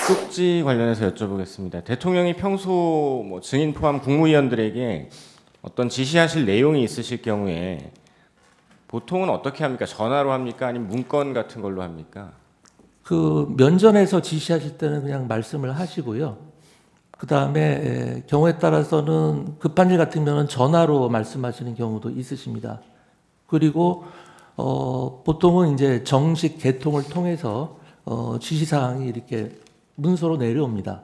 쪽지 관련해서 여쭤보겠습니다. 대통령이 평소 증인 포함 국무위원들에게 어떤 지시하실 내용이 있으실 경우에 보통은 어떻게 합니까? 전화로 합니까? 아니면 문건 같은 걸로 합니까? 그 면전에서 지시하실 때는 그냥 말씀을 하시고요. 그 다음에 경우에 따라서는 급한 일 같으면 전화로 말씀하시는 경우도 있으십니다. 그리고 보통은 이제 정식 개통을 통해서 지시사항이 이렇게 문서로 내려옵니다.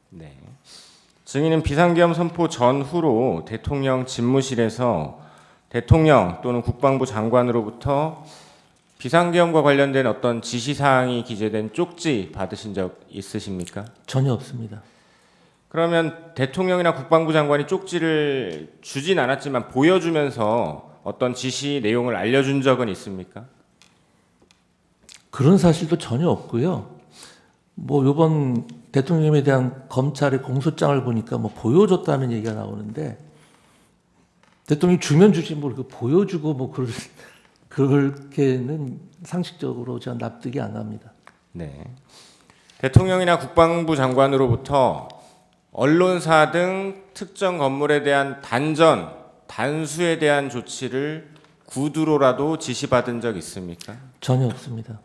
네. 증인은 비상계엄 선포 전후로 대통령 집무실에서 대통령 또는 국방부 장관으로부터 비상계엄과 관련된 어떤 지시사항이 기재된 쪽지 받으신 적 있으십니까? 전혀 없습니다. 그러면 대통령이나 국방부 장관이 쪽지를 주진 않았지만 보여주면서 어떤 지시 내용을 알려준 적은 있습니까? 그런 사실도 전혀 없고요. 뭐 이번 대통령에 대한 검찰의 공소장을 보니까 뭐 보여줬다는 얘기가 나오는데 대통령이 주면 주지 뭘 보여주고 뭐 그렇게는 상식적으로 저는 납득이 안 갑니다. 네. 대통령이나 국방부 장관으로부터 언론사 등 특정 건물에 대한 단수에 대한 조치를 구두로라도 지시받은 적 있습니까? 전혀 없습니다.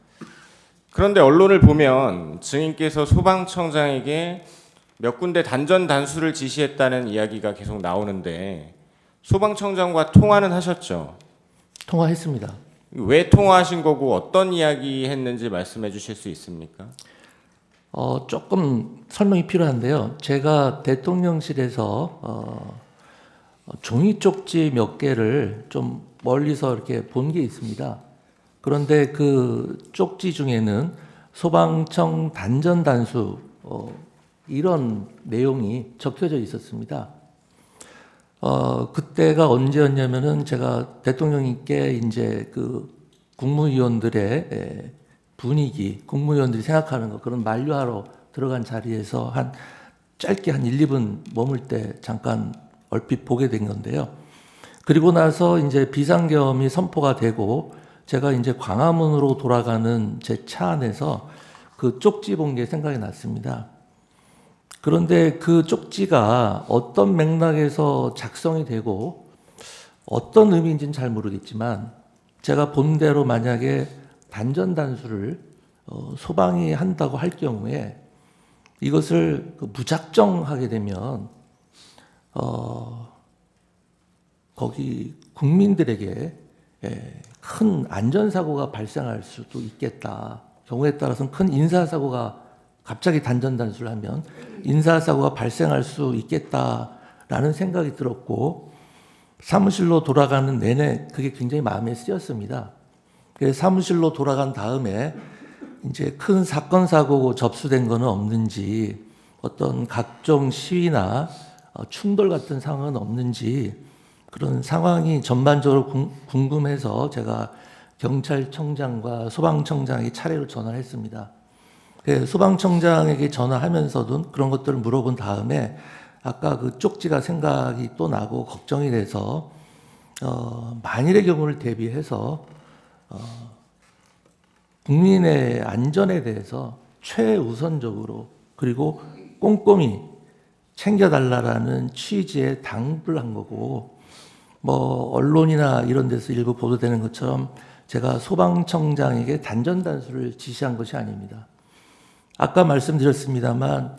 그런데 언론을 보면 증인께서 소방청장에게 몇 군데 단수를 지시했다는 이야기가 계속 나오는데 소방청장과 통화는 하셨죠? 통화했습니다. 왜 통화하신 거고 어떤 이야기 했는지 말씀해 주실 수 있습니까? 조금 설명이 필요한데요. 제가 대통령실에서 종이 쪽지 몇 개를 좀 멀리서 이렇게 본 게 있습니다. 그런데 그 쪽지 중에는 소방청 단수 이런 내용이 적혀져 있었습니다. 그때가 언제였냐면은 제가 대통령님께 이제 그 국무위원들의 분위기, 국무위원들이 생각하는 거 그런 만류하러 들어간 자리에서 짧게 한 1, 2분 머물 때 잠깐 얼핏 보게 된 건데요. 그리고 나서 이제 비상계엄이 선포가 되고 제가 이제 광화문으로 돌아가는 제 차 안에서 그 쪽지 본 게 생각이 났습니다. 그런데 그 쪽지가 어떤 맥락에서 작성이 되고 어떤 의미인지는 잘 모르겠지만 제가 본 대로 만약에 단수를 소방이 한다고 할 경우에 이것을 무작정 하게 되면 거기 국민들에게 큰 안전사고가 발생할 수도 있겠다. 경우에 따라서는 큰 인사사고가 갑자기 단수를 하면 인사사고가 발생할 수 있겠다라는 생각이 들었고 사무실로 돌아가는 내내 그게 굉장히 마음에 쓰였습니다. 그래서 사무실로 돌아간 다음에 이제 큰 사건 사고고 접수된 거는 없는지 어떤 각종 시위나 충돌 같은 상황은 없는지 그런 상황이 전반적으로 궁금해서 제가 경찰청장과 소방청장에게 차례로 전화를 했습니다. 소방청장에게 전화하면서도 그런 것들을 물어본 다음에 아까 그 쪽지가 생각이 또 나고 걱정이 돼서 만일의 경우를 대비해서 국민의 안전에 대해서 최우선적으로 그리고 꼼꼼히 챙겨달라라는 취지에 당부를 한 거고 뭐 언론이나 이런 데서 일부 보도되는 것처럼 제가 소방청장에게 단수를 지시한 것이 아닙니다. 아까 말씀드렸습니다만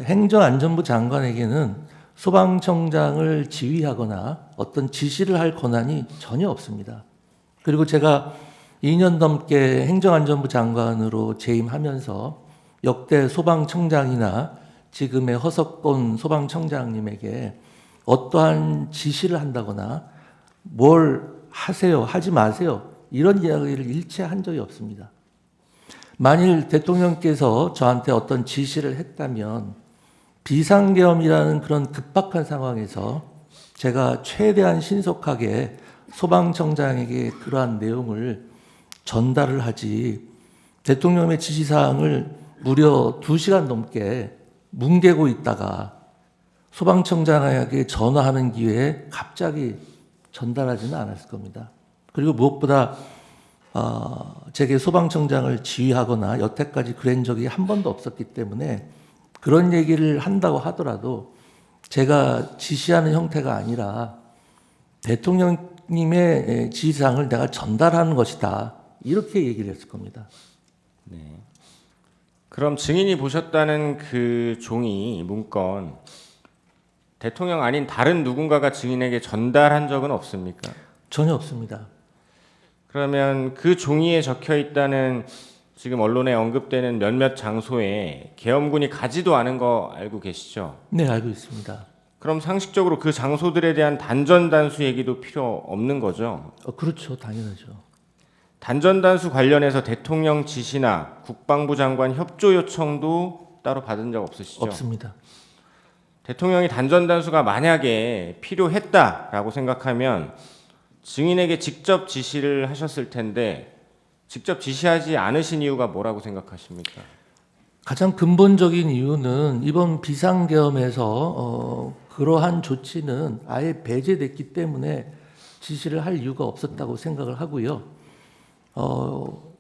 행정안전부 장관에게는 소방청장을 지휘하거나 어떤 지시를 할 권한이 전혀 없습니다. 그리고 제가 2년 넘게 행정안전부 장관으로 재임하면서 역대 소방청장이나 지금의 허석권 소방청장님에게 어떠한 지시를 한다거나 뭘 하세요, 하지 마세요 이런 이야기를 일체 한 적이 없습니다. 만일 대통령께서 저한테 어떤 지시를 했다면 비상계엄이라는 그런 급박한 상황에서 제가 최대한 신속하게 소방청장에게 그러한 내용을 전달을 하지 대통령의 지시사항을 무려 2시간 넘게 뭉개고 있다가 소방청장에게 전화하는 기회에 갑자기 전달하지는 않았을 겁니다. 그리고 무엇보다 제게 소방청장을 지휘하거나 여태까지 그런 적이 한 번도 없었기 때문에 그런 얘기를 한다고 하더라도 제가 지시하는 형태가 아니라 대통령님의 지시사항을 내가 전달하는 것이다. 이렇게 얘기를 했을 겁니다. 네. 그럼 증인이 보셨다는 그 종이 문건 대통령 아닌 다른 누군가가 증인에게 전달한 적은 없습니까? 전혀 없습니다. 그러면 그 종이에 적혀 있다는 지금 언론에 언급되는 몇몇 장소에 계엄군이 가지도 않은 거 알고 계시죠? 네, 알고 있습니다. 그럼 상식적으로 그 장소들에 대한 단전단수 얘기도 필요 없는 거죠? 그렇죠. 당연하죠. 단전단수 관련해서 대통령 지시나 국방부 장관 협조 요청도 따로 받은 적 없으시죠? 없습니다. 대통령이 단전단수가 만약에 필요했다라고 생각하면 증인에게 직접 지시를 하셨을 텐데 직접 지시하지 않으신 이유가 뭐라고 생각하십니까? 가장 근본적인 이유는 이번 비상계엄에서 그러한 조치는 아예 배제됐기 때문에 지시를 할 이유가 없었다고 생각을 하고요.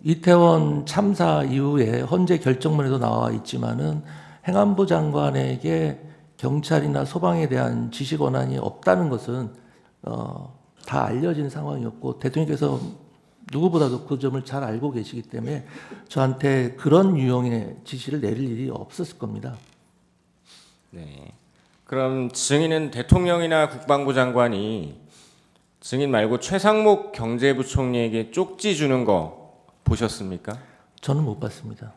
이태원 참사 이후에 헌재 결정문에도 나와 있지만은 행안부 장관에게 경찰이나 소방에 대한 지시 권한이 없다는 것은 다 알려진 상황이었고 대통령께서 누구보다도 그 점을 잘 알고 계시기 때문에 저한테 그런 유형의 지시를 내릴 일이 없었을 겁니다. 네. 그럼 증인은 대통령이나 국방부 장관이 증인 말고 최상목 경제부총리에게 쪽지 주는 거 보셨습니까? 저는 못 봤습니다.